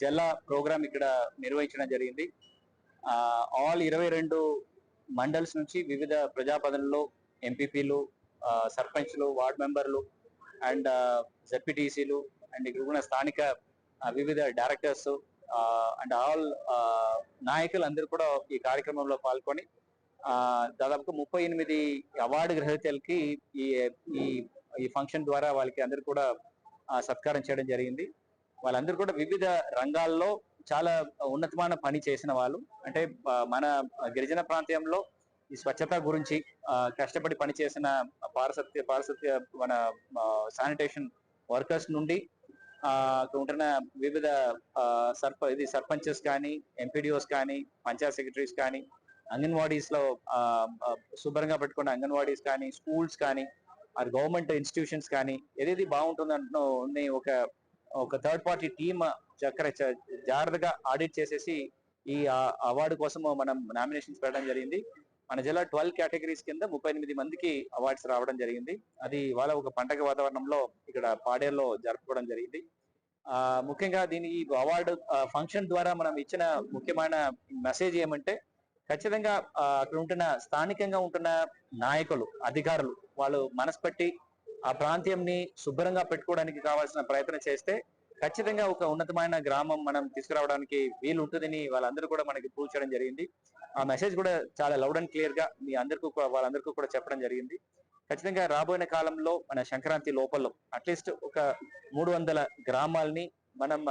జల ప్రోగ్రామ్ ఇక్కడ నిర్వహించడం జరిగింది. ఆల్ 22 మండల్స్ నుంచి వివిధ ప్రజాపదనలు, ఎంపీపీలు, సర్పంచ్లు, వార్డ్ మెంబర్లు అండ్ జెడ్పీటీసీలు అండ్ ఇక్కడ ఉన్న స్థానిక వివిధ డైరెక్టర్స్ అండ్ ఆల్ నాయకులు అందరూ కూడా ఈ కార్యక్రమంలో పాల్గొని దాదాపుగా 38 అవార్డు గ్రహీతలకి ఈ ఈ ఈ ఫంక్షన్ ద్వారా వాళ్ళకి అందరు కూడా సత్కారం చేయడం జరిగింది. వాళ్ళందరూ కూడా వివిధ రంగాల్లో చాలా ఉన్నతమైన పని చేసిన వాళ్ళు. అంటే మన గిరిజన ప్రాంతంలో ఈ స్వచ్ఛత గురించి కష్టపడి పనిచేసిన పారిశుద్ధ్య మన శానిటేషన్ వర్కర్స్ నుండి ఉంటున్న వివిధ సర్పంచెస్ కానీ, ఎంపీడీఓస్ కానీ, పంచాయత్ సెక్రటరీస్ కానీ, అంగన్వాడీస్ లో శుభ్రంగా పెట్టుకున్న అంగన్వాడీస్ కానీ, స్కూల్స్ కానీ, అది గవర్నమెంట్ ఇన్స్టిట్యూషన్స్ కానీ ఏదేది బాగుంటుందంటూ ఒక థర్డ్ పార్టీ టీమ్ జాగ్రత్తగా ఆడిట్ చేసేసి ఈ అవార్డు కోసం మనం నామినేషన్స్ పెట్టడం జరిగింది. మన జిల్లా 12 కేటగిరీస్ కింద 38 మందికి అవార్డ్స్ రావడం జరిగింది. అది ఇవాళ ఒక పండగ వాతావరణంలో ఇక్కడ పాడేరులో జరుపుకోవడం జరిగింది. ముఖ్యంగా దీని ఈ అవార్డు ఫంక్షన్ ద్వారా మనం ఇచ్చిన ముఖ్యమైన మెసేజ్ ఏమంటే, ఖచ్చితంగా అక్కడ ఉంటున్న స్థానికంగా ఉంటున్న నాయకులు, అధికారులు వాళ్ళు మనసు పెట్టి ఆ ప్రాంతంని శుభ్రంగా పెట్టుకోవడానికి కావాల్సిన ప్రయత్నం చేస్తే ఖచ్చితంగా ఒక ఉన్నతమైన గ్రామం మనం తీసుకురావడానికి వీలు ఉంటుందని వాళ్ళందరూ కూడా మనకి ప్రూవ్ చేయడం జరిగింది. ఆ మెసేజ్ కూడా చాలా లౌడ్ అండ్ క్లియర్ గా మీ అందరికీ వాళ్ళందరికీ కూడా చెప్పడం జరిగింది. ఖచ్చితంగా రాబోయే కాలంలో మన సంక్రాంతి లోపల అట్లీస్ట్ ఒక 300 గ్రామాలని మనం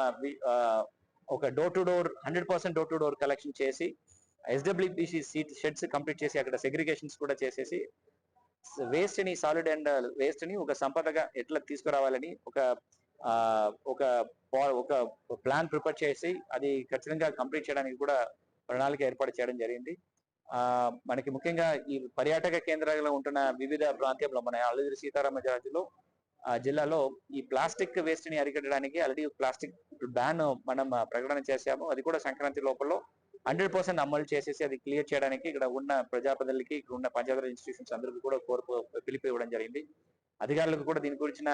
ఒక door to door 100% door to door collection చేసి ఎస్డబ్ల్యూబిసి షెడ్స్ కంప్లీట్ చేసి అక్కడ సెగ్రిగేషన్స్ కూడా చేసేసి వేస్ట్ ని సాలిడ్ అండ్ వేస్ట్ ని ఒక సంపదగా ఎట్లా తీసుకురావాలని ఒక ప్లాన్ ప్రిపేర్ చేసి అది ఖచ్చితంగా కంప్లీట్ చేయడానికి కూడా ప్రణాళిక ఏర్పాటు చేయడం జరిగింది. మనకి ముఖ్యంగా ఈ పర్యాటక కేంద్రాల్లో ఉంటున్న వివిధ ప్రాంతంలో మన అల్లూరి సీతారామరాజులో జిల్లాలో ఈ ప్లాస్టిక్ వేస్ట్ ని అరికట్టడానికి ఆల్రెడీ ప్లాస్టిక్ బ్యాన్ మనం ప్రకటన చేశాము. అది కూడా సంక్రాంతి లోపల 100% అమలు చేసేసి అది క్లియర్ చేయడానికి ఇక్కడ ఉన్న ప్రజాప్రతినిధులకి, ఇక్కడ ఉన్న పంచాయతీ ఇన్స్టిట్యూషన్స్ అందరికీ కూడా పిలుపు ఇవ్వడం జరిగింది. అధికారులకు కూడా దీని గురించిన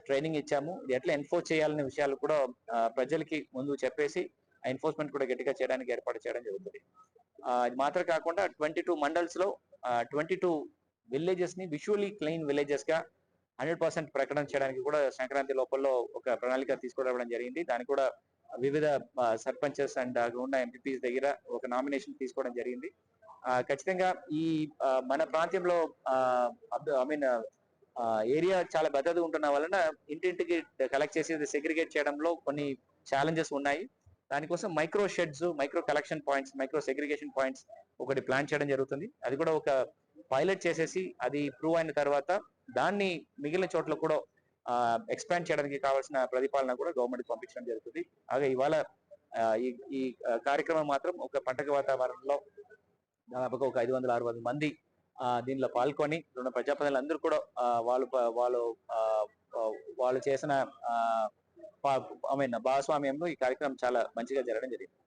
ట్రైనింగ్ ఇచ్చాము. ఎట్లా ఎన్ఫోర్స్ చేయాలనే విషయాలు కూడా ప్రజలకి ముందు చెప్పేసి ఎన్ఫోర్స్మెంట్ కూడా గట్టిగా చేయడానికి ఏర్పాటు చేయడం జరుగుతుంది. ఇది మాత్రం కాకుండా 22 మండల్స్ లో 22 విలేజెస్ ని విజువల్లీ క్లీన్ విలేజెస్ గా 100% ప్రకటన చేయడానికి కూడా సంక్రాంతి లోపల ఒక ప్రణాళిక తీసుకురావడం జరిగింది. దానికి కూడా వివిధ సర్పంచెస్ అండ్ ఉన్న ఎంపీపీస్ దగ్గర ఒక నామినేషన్ తీసుకోవడం జరిగింది. ఖచ్చితంగా ఈ మన ప్రాంతంలో ఏరియా చాలా పెద్దది ఉంటున్న వలన ఇంటింటికి కలెక్ట్ చేసి సెగ్రిగేట్ చేయడంలో కొన్ని ఛాలెంజెస్ ఉన్నాయి. దానికోసం micro sheds, micro collection points, micro segregation points ఒకటి ప్లాన్ చేయడం జరుగుతుంది. అది కూడా ఒక పైలట్ చేసేసి అది ప్రూవ్ అయిన తర్వాత దాన్ని మిగిలిన చోట్ల కూడా ఎక్స్పాండ్ చేయడానికి కావాల్సిన ప్రతిపాలన కూడా గవర్నమెంట్ పంపించడం జరుగుతుంది. అలాగే ఇవాళ ఈ కార్యక్రమం మాత్రం ఒక పండగ వాతావరణంలో దాదాపుగా ఒక 500-600 మంది దీనిలో పాల్గొని ఉన్న ప్రజాప్రతినిధులందరూ కూడా వాళ్ళు చేసిన భాగస్వామ్యంలో ఈ కార్యక్రమం చాలా మంచిగా జరగడం జరిగింది.